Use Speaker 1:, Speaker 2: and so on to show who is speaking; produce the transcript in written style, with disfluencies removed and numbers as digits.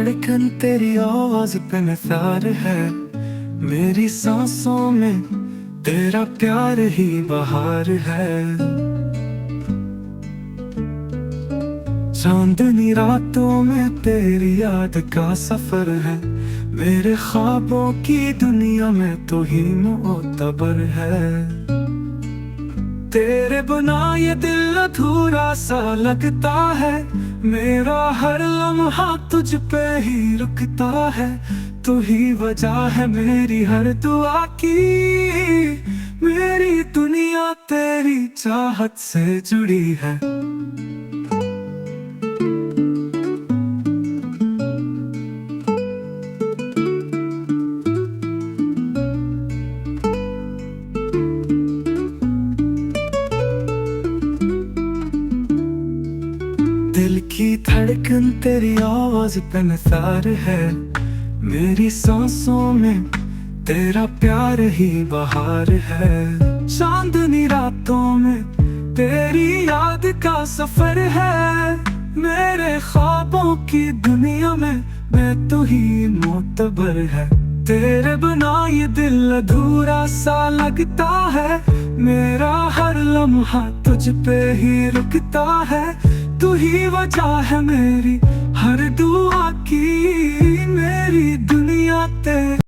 Speaker 1: धड़कन तेरी आवाज पे निसार है, मेरी सांसों में तेरा प्यार ही बहार है। चांदनी रातों में तेरी याद का सफर है, मेरे ख्वाबों की दुनिया में तो ही मोतबर है। तेरे बिना ये दिल अधूरा सा लगता है, मेरा हर लम्हा तुझ पे ही रुकता है। तू ही वजह है मेरी हर दुआ की, मेरी दुनिया तेरी चाहत से जुड़ी है। दिल की धड़कन तेरी आवाज पे निसार है, मेरी सांसों में तेरा प्यार ही बहार है। चांदनी रातों में तेरी याद का सफर है, मेरे ख्वाबों की दुनिया में मैं तो ही मोतबर है। तेरे बिना ये दिल अधूरा सा लगता है, मेरा हर लम्हा तुझ पे ही रुकता है। तू ही वजह है मेरी हर दुआ की, मेरी दुनिया तेरी